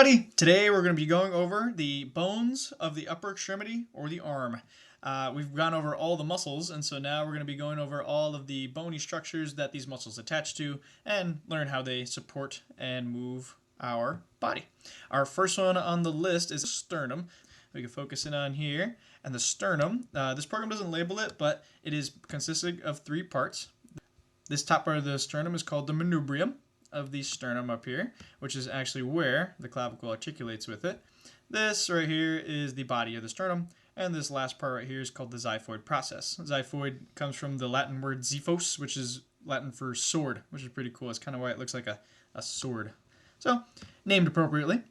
everybody! Today we're going to be going over the bones of the upper extremity or the arm. We've gone over all the muscles, and so now we're going to be going over all of the bony structures that these muscles attach to and learn how they support and move our body. Our first one on the list is sternum. We can focus in on here. And the sternum, this program doesn't label it, but it is consisting of three parts. This top part of the sternum is called the manubrium of the sternum up here, which is actually where the clavicle articulates with it. This right here is the body of the sternum, and this last part right here is called the xiphoid process. Xiphoid comes from the Latin word xiphos, which is Latin for sword, which is pretty cool. It's kind of why it looks like a sword. So, named appropriately.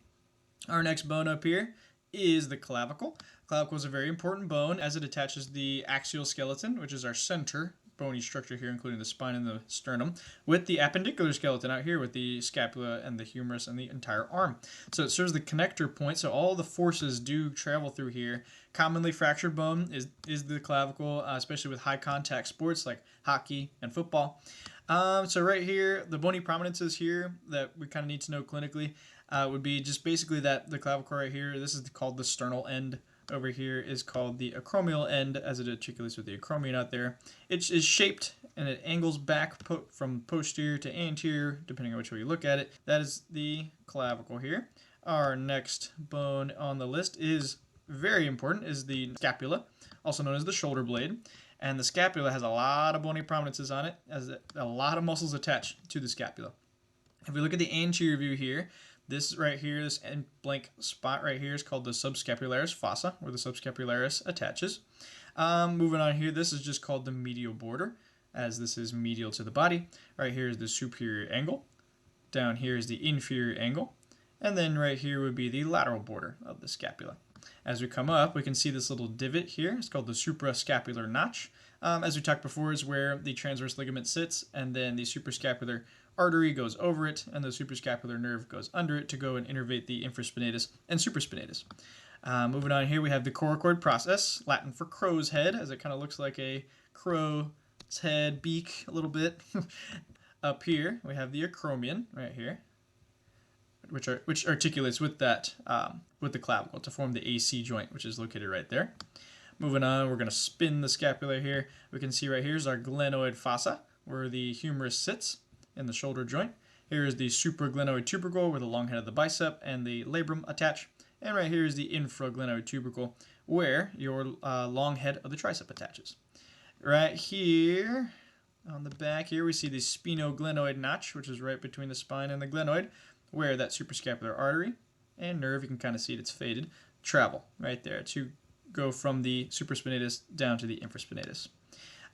Our next bone up here is the clavicle. Clavicle is a very important bone as it attaches the axial skeleton, which is our center bony structure here, including the spine and the sternum, with the appendicular skeleton out here with the scapula and the humerus and the entire arm. So it serves the connector point, so all the forces do travel through here. Commonly fractured bone is the clavicle, especially with high contact sports like hockey and football. So right here, the bony prominences here that we kind of need to know clinically would be just basically that the clavicle right here, this is called the sternal end. Over here is called the acromial end, as it articulates with the acromion out there. It is shaped and it angles back from posterior to anterior, depending on which way you look at it. That is the clavicle here. Our next bone on the list is very important, is the scapula, also known as the shoulder blade. And the scapula has a lot of bony prominences on it, as a lot of muscles attached to the scapula. If we look at the anterior view here, this right here, this end blank spot right here is called the subscapularis fossa, where the subscapularis attaches. Moving on here, this is just called the medial border, as this is medial to the body. Right here is the superior angle. Down here is the inferior angle. And then right here would be the lateral border of the scapula. As we come up, we can see this little divot here. It's called the suprascapular notch. As we talked before, is where the transverse ligament sits, and then the suprascapular artery goes over it, and the suprascapular nerve goes under it to go and innervate the infraspinatus and supraspinatus. Moving on here, we have the coracoid process, Latin for crow's head, as it kind of looks like a crow's head, beak a little bit. Up here, we have the acromion right here, which articulates with that with the clavicle to form the AC joint, which is located right there. Moving on, we're going to spin the scapula here. We can see right here is our glenoid fossa, where the humerus sits in the shoulder joint. Here is the supraglenoid tubercle, where the long head of the bicep and the labrum attach. And right here is the infraglenoid tubercle, where your long head of the tricep attaches. Right here, on the back here, we see the sphenoglenoid notch, which is right between the spine and the glenoid, where that suprascapular artery and nerve, you can kind of see it's faded, travel right there to go from the supraspinatus down to the infraspinatus.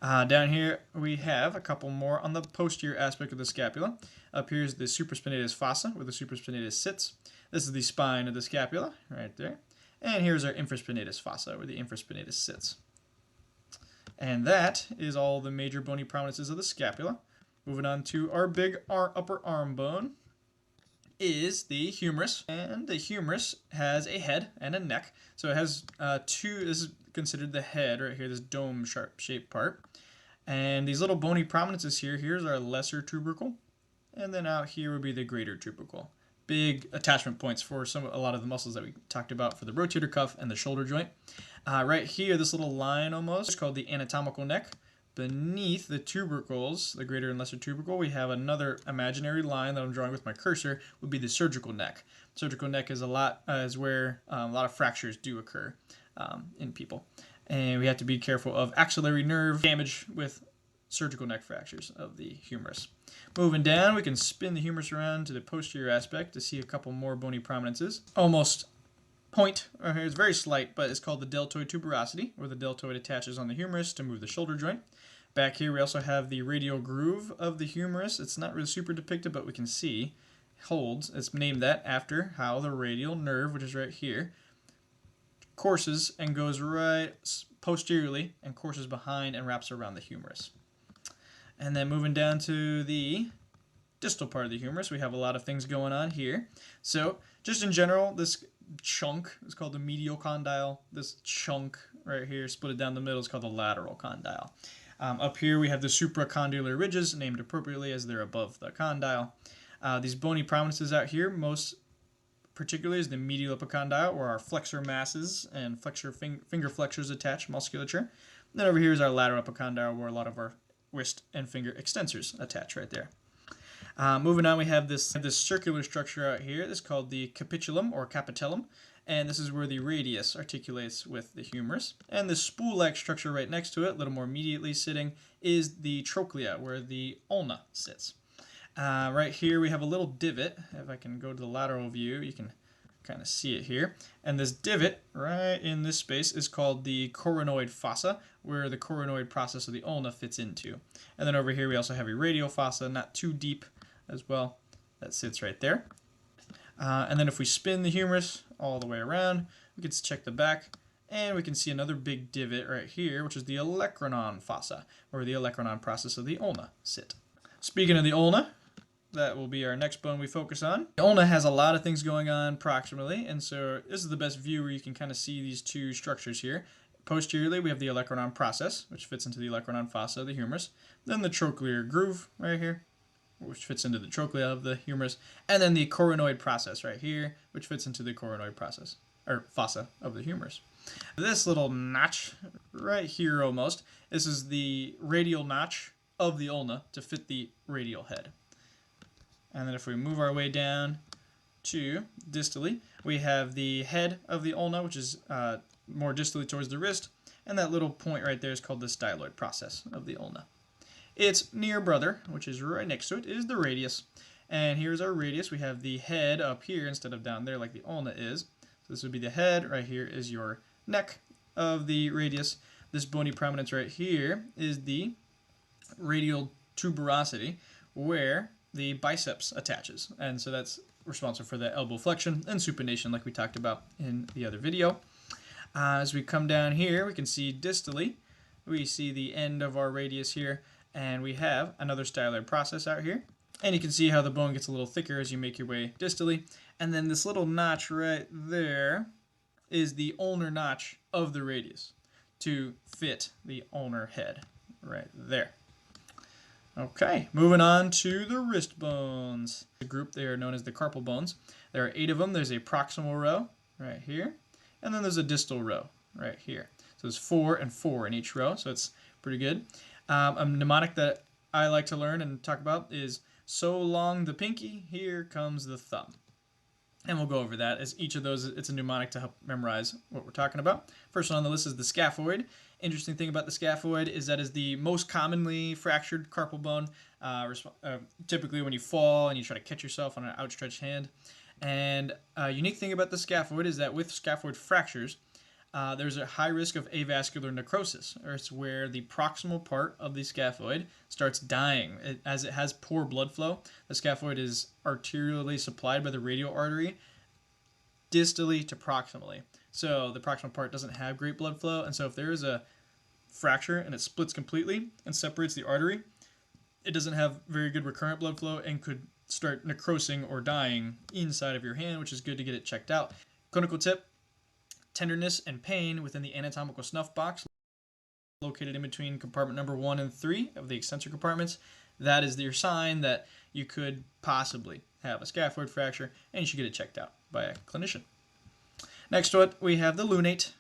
Down here we have a couple more on the posterior aspect of the scapula. Up here is the supraspinatus fossa, where the supraspinatus sits. This is the spine of the scapula, right there. And here's our infraspinatus fossa, where the infraspinatus sits. And that is all the major bony prominences of the scapula. Moving on to our big upper arm bone is the humerus, and the humerus has a head and a neck. So it has two, this is considered the head right here, this dome shaped part. And these little bony prominences here, here's our lesser tubercle, and then out here would be the greater tubercle. Big attachment points for a lot of the muscles that we talked about for the rotator cuff and the shoulder joint. Right here, this little line almost is called the anatomical neck. Beneath the tubercles, the greater and lesser tubercle, we have another imaginary line that I'm drawing with my cursor, would be the surgical neck. Surgical neck is where a lot of fractures do occur in people. And we have to be careful of axillary nerve damage with surgical neck fractures of the humerus. Moving down, we can spin the humerus around to the posterior aspect to see a couple more bony prominences. Almost point right here is very slight, but it's called the deltoid tuberosity, where the deltoid attaches on the humerus to move the shoulder joint. Back here we also have the radial groove of the humerus. It's not really super depicted, but we can see holds. It's named that after how the radial nerve, which is right here, courses and goes right posteriorly and courses behind and wraps around the humerus. And then moving down to the distal part of the humerus, we have a lot of things going on here. So just in general, this chunk is called the medial condyle. This chunk right here, split it down the middle, is called the lateral condyle. Up here we have the supracondylar ridges, named appropriately as they're above the condyle. These bony prominences out here, most particularly is the medial epicondyle, where our flexor masses and finger flexors attach musculature. And then over here is our lateral epicondyle, where a lot of our wrist and finger extensors attach right there. Moving on, we have this circular structure out here. This is called the capitulum or capitellum, and this is where the radius articulates with the humerus. And the spool-like structure right next to it, a little more medially sitting, is the trochlea, where the ulna sits. Right here we have a little divot. If I can go to the lateral view, you can kind of see it here. And this divot right in this space is called the coronoid fossa, where the coronoid process of the ulna fits into. And then over here we also have a radial fossa, not too deep as well, that sits right there. And then if we spin the humerus all the way around, we can check the back, and we can see another big divot right here, which is the olecranon fossa, where the olecranon process of the ulna sit. Speaking of the ulna, that will be our next bone we focus on. The ulna has a lot of things going on proximally, and so this is the best view where you can kind of see these two structures here. Posteriorly, we have the olecranon process, which fits into the olecranon fossa of the humerus. Then the trochlear groove right here, which fits into the trochlea of the humerus. And then the coronoid process right here, which fits into the coronoid process, or fossa of the humerus. This little notch right here almost, this is the radial notch of the ulna to fit the radial head. And then if we move our way down to distally, we have the head of the ulna, which is more distally towards the wrist, and that little point right there is called the styloid process of the ulna. Its near brother, which is right next to it, is the radius. And here's our radius. We have the head up here instead of down there like the ulna is. So this would be the head. Right here is your neck of the radius. This bony prominence right here is the radial tuberosity, where the biceps attaches. And so that's responsible for the elbow flexion and supination like we talked about in the other video. As we come down here, we can see distally, we see the end of our radius here, and we have another styloid process out here. And you can see how the bone gets a little thicker as you make your way distally. And then this little notch right there is the ulnar notch of the radius to fit the ulnar head right there. Okay, moving on to the wrist bones. The group, they are known as the carpal bones. There are 8 of them. There's a proximal row right here, and then there's a distal row right here. So there's 4 and 4 in each row, so it's pretty good. A mnemonic that I like to learn and talk about is so long the pinky, here comes the thumb. And we'll go over that as each of those, it's a mnemonic to help memorize what we're talking about. First one on the list is the scaphoid. Interesting thing about the scaphoid is that is the most commonly fractured carpal bone, typically when you fall and you try to catch yourself on an outstretched hand. And a unique thing about the scaphoid is that with scaphoid fractures, there's a high risk of avascular necrosis, or it's where the proximal part of the scaphoid starts dying. As it has poor blood flow, the scaphoid is arterially supplied by the radial artery distally to proximally. So the proximal part doesn't have great blood flow, and so if there is a fracture and it splits completely and separates the artery, it doesn't have very good recurrent blood flow and could start necrosing or dying inside of your hand, which is good to get it checked out. Clinical tip: tenderness and pain within the anatomical snuff box located in between compartment number 1 and 3 of the extensor compartments. That is your sign that you could possibly have a scaphoid fracture, and you should get it checked out by a clinician. Next up, we have the lunate,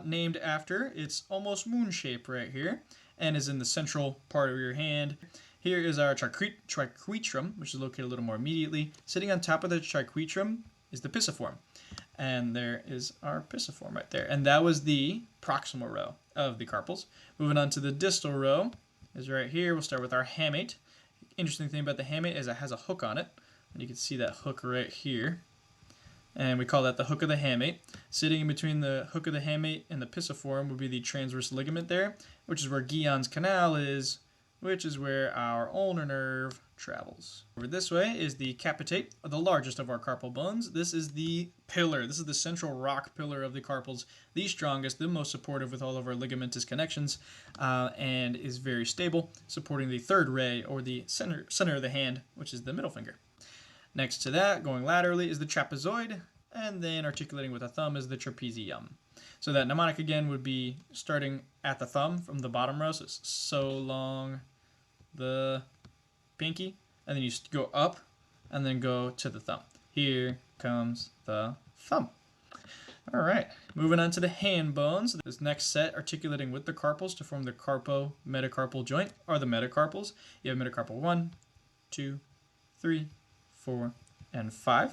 named after its almost moon shape right here, and is in the central part of your hand. Here is our triquetrum, which is located a little more immediately. Sitting on top of the triquetrum is the pisiform. And there is our pisiform right there. And that was the proximal row of the carpals. Moving on to the distal row is right here. We'll start with our hamate. Interesting thing about the hamate is it has a hook on it. And you can see that hook right here. And we call that the hook of the hamate. Sitting in between the hook of the hamate and the pisiform would be the transverse ligament there, which is where Guillen's canal is, which is where our ulnar nerve travels. Over this way is the capitate, the largest of our carpal bones. This is the pillar. This is the central rock pillar of the carpals, the strongest, the most supportive with all of our ligamentous connections, and is very stable, supporting the third ray, or the center of the hand, which is the middle finger. Next to that, going laterally, is the trapezoid, and then articulating with a thumb is the trapezium. So that mnemonic again would be starting at the thumb from the bottom row, so long the pinky, and then you go up and then go to the thumb. here comes the thumb. All right, moving on to the hand bones. This next set articulating with the carpals to form the carpo-metacarpal joint are the metacarpals. You have metacarpal 1, 2, 3, 4, and 5.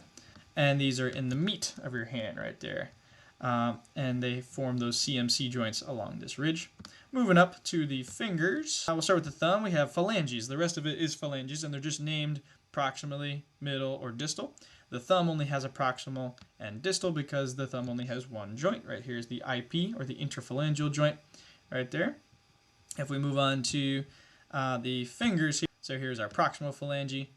And these are in the meat of your hand right there. And they form those CMC joints along this ridge. Moving up to the fingers, we'll start with the thumb. We have phalanges. The rest of it is phalanges, and they're just named proximally, middle, or distal. The thumb only has a proximal and distal because the thumb only has one joint. Right here is the IP, or the interphalangeal joint, right there. If we move on to the fingers here, so here's our proximal phalange,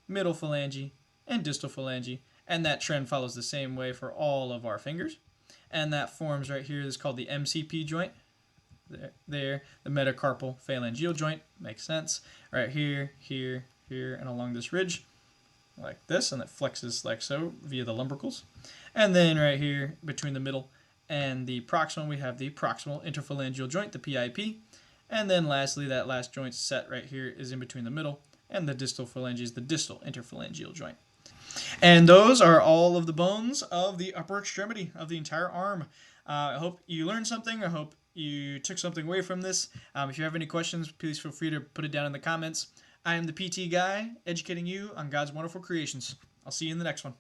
middle phalange, and distal phalange, and that trend follows the same way for all of our fingers. And that forms right here is called the MCP joint. There, the metacarpal phalangeal joint, makes sense. Right here, here, here, and along this ridge, like this, and it flexes like so via the lumbricals. And then right here, between the middle and the proximal, we have the proximal interphalangeal joint, the PIP. And then lastly, that last joint set right here is in between the middle and the distal phalanges, the distal interphalangeal joint. And those are all of the bones of the upper extremity of the entire arm. I hope you learned something. I hope you took something away from this. If you have any questions, please feel free to put it down in the comments. I am the PT guy, educating you on God's wonderful creations. I'll see you in the next one.